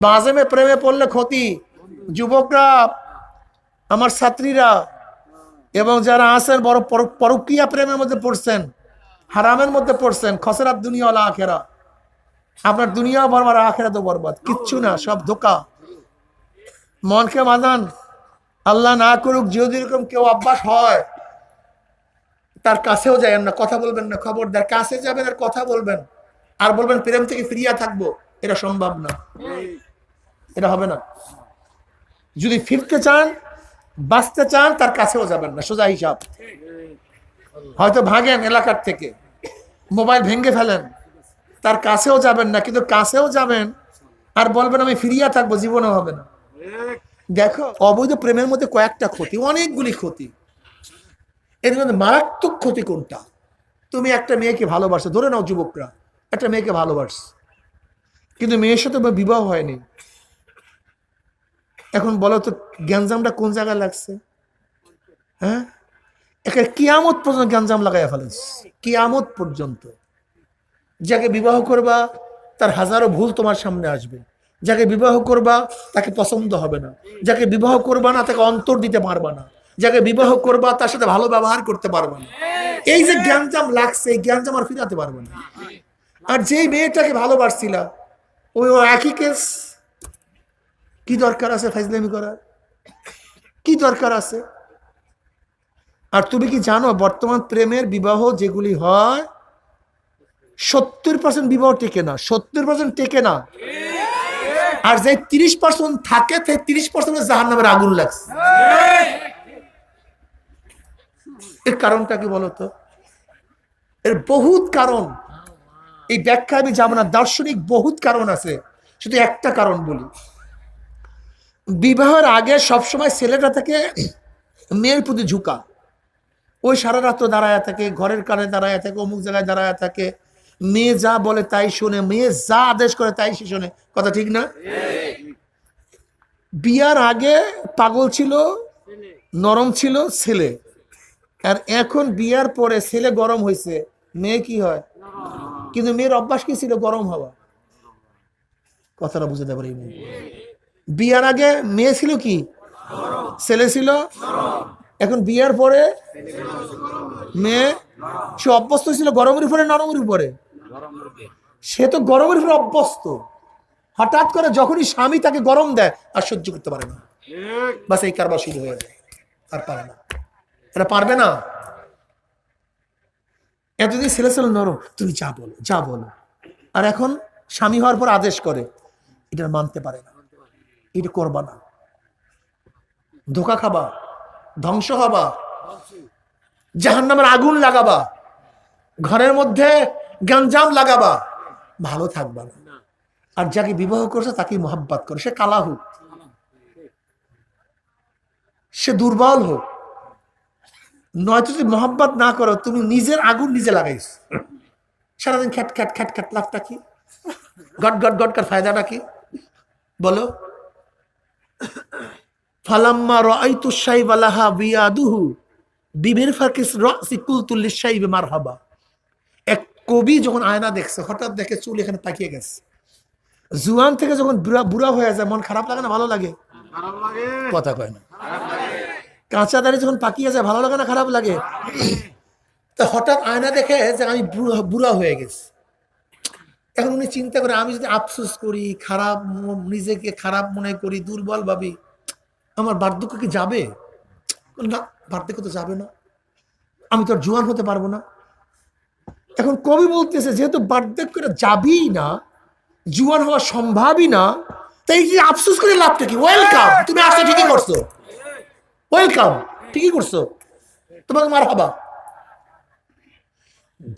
বাজেমে প্রেমে পড়লে ক্ষতি। যুবকরা, আমার ছাত্রীরা এবং যারা আছেন বড় পরকীয়া প্রেমের মধ্যে পড়ছেন, হারামের মধ্যে পড়ছেন, খসরাত দুনিয়া ওয়াল আখিরা, আপনার দুনিয়া বরবাদ আখিরাত বরবাদ, কিচ্ছু না, সব ধোঁকা। মনকে মাদান, আল্লাহ না করুক যদি এরকম কেউ অভ্যাস হয়, তার কাছেও যাবেন না, কথা বলবেন না, খবরদার। কাছে যাবেন আর কথা বলবেন আর বলবেন প্রেম থেকে ফিরিয়া থাকবো, এটা সম্ভব না, এটা হবে না। যদি ফিরতে চান, বাঁচতে চান, তার কাছেও যাবেন না, সোজা হিসাব। হয়তো ভাগেন এলাকার থেকে, মোবাইল ভেঙে ফেলেন, তার কাছেও যাবেন না। কিন্তু কাছেও যাবেন আর বলবেন আমি ফিরিয়া থাকবো, জীবনও হবে না। দেখো, অবৈধ প্রেমের মধ্যে কয়েকটা ক্ষতি, অনেকগুলি ক্ষতি। এর মধ্যে মারাত্মক ক্ষতি কোনটা? তুমি একটা মেয়েকে ভালোবাসো, ধরে নাও যুবকরা একটা মেয়েকে ভালোবাসো, কিন্তু মেয়ের সাথে বিবাহ হয়নি। এখন বলো তো গ্যাঞ্জামটা কোন জায়গায় লাগছে? হ্যাঁ, একে কিয়ামত পর্যন্ত গ্যাঞ্জাম লাগাইয়া ফেলেছে, কিয়ামত পর্যন্ত। যাকে বিবাহ করবা তার হাজারো ভুল তোমার সামনে আসবে, যাকে বিবাহ করবা তাকে পছন্দ হবে না, যাকে বিবাহ করবা না তাকে অন্তর দিতে পারবা না, যাকে বিবাহ করবা তার সাথে ভালো ব্যবহার করতে পারবা না। এই যে গ্যাঞ্জাম লাগছে, এই গ্যাঞ্জাম আর ফিরাতে পারবে না। আর যেই মেয়েটাকে ভালোবাসছিলা, ওই একই কেস। কি দরকার আছে ফাইজলামি করার? কি দরকার আছে? আর তুমি কি জানো বর্তমান প্রেমের বিবাহ যেগুলি হয় 70% বিবাহ টেকে না, 70% টেকে না। আর যে 30% থাকে, 30% জাহান্নামের আগুন লাগছে। এর কারণটা কি বলতো? এর বহুত কারণ, এই ব্যাখ্যা আমি যাবো না, দার্শনিক বহুত কারণ আছে। শুধু একটা কারণ বলি, বিবাহের আগে সবসময় ছেলেটা থেকে মেয়ের প্রতি ঝুঁকা। ওই সারা রাত্র দাঁড়ায় থাকে, ঘরের কানে দাঁড়ায় থাকে, অমুক জায়গায় দাঁড়ায় থাকে, মেয়ে যা বলে তাই শোনে, মেয়ে যা আদেশ করে তাই সে শোনে। কথা ঠিক না? বিয়ার আগে পাগল ছিল, নরম ছিল ছেলে, আর এখন বিয়ার পরে ছেলে গরম হয়েছে, মেয়ে কি হয়? কিন্তু মেয়ের অভ্যাস কি ছিল? গরম হওয়া। কথাটা বুঝতে পারি। বিয়ার আগে মেয়ে ছিল কি? ছেলে ছিল। এখন বিয়ার পরে মেয়ে, সে অভ্যস্ত ছিল গরমের উপরে নরমের উপরে, সে তো গরমের উপরে অভ্যস্ত। হঠাৎ করে যখনই স্বামী তাকে গরম দেয় আর সহ্য করতে পারে না, বাস এই কারবার শুরু হয়ে যায়, আর পারে না। এটা পারবে না। এতদিন ছেলে ছিল নরম, তুমি যা বলো যা বলো, আর এখন স্বামী হওয়ার পর আদেশ করে, এটা মানতে পারে না, এটা করবা না, ধোঁকা খাবা, ধ্বংস হবা, জাহান্নামের আগুন লাগাবা, ঘরের মধ্যে গ্যাঞ্জাম লাগাবা, ভালো থাকবা না। আর যাকে বিবাহ করছে তাকে মহাব্বত করে, সে কালা হোক, সে দুর্বল হোক, নয়তো যদি মহাব্বত না করো, তুমি নিজের আগুন নিজে লাগাইছ। সারাদিন খ্যাট খ্যাট খ্যাট খ্যাট, লাভটা কি? গট গট গট কার ফায়দাটা কি বলো? ফালাম্মা রাআইতু শাইবা লাহা বিয়াদুহু বিমিরফাকিস রাসি কুলতু লিশাইবি মারহাবা। এক কবি যখন আয়না দেখছে, হঠাৎ দেখে চুল এখানে পাকিয়ে গেছে। জুয়ান থেকে যখন বুড়া হয়ে যায়, মন খারাপ লাগে না ভালো লাগে? কথা কয় না। কাঁচা দাড়ি যখন পাকিয়ে যায়, ভালো লাগে না খারাপ লাগে? তো হঠাৎ আয়না দেখে যে আমি বুড়া হয়ে গেছি। এখন উনি চিন্তা করে, আমি যদি আফসোস করি, খারাপ নিজেকে খারাপ মনে করি, দুর্বল ভাবি, আমার বার্ধক্য কি যাবে? না, বার্ধক্য তো যাবে না, আমি তো আর জোয়ান হতে পারবো না। এখন কবি বলতেছে, যেহেতু বার্ধক্যটা যাবেই না, জোয়ান হওয়া সম্ভবই না, তাই যে আফসোস করে লাভটা কি? ওয়েলকাম, তুমি আসছো, ঠিকই করছো, ওয়েলকাম, ঠিকই করছো, তোমাকে মারহাবা।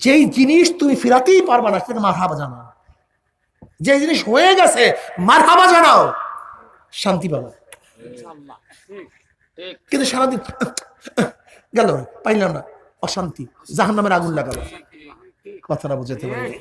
যেই জিনিস তুমি ফিরাতেই পারবা না, সেটাকে মারহাবা জানাও। যে জিনিস হয়ে গেছে, মারহাবা জানাও, শান্তি পাবা। কিন্তু সারাদিন গেল, পাইলাম না, অশান্তি, জাহান্নামের আগুন লাগাবে। কথাটা বুঝাতে পারি?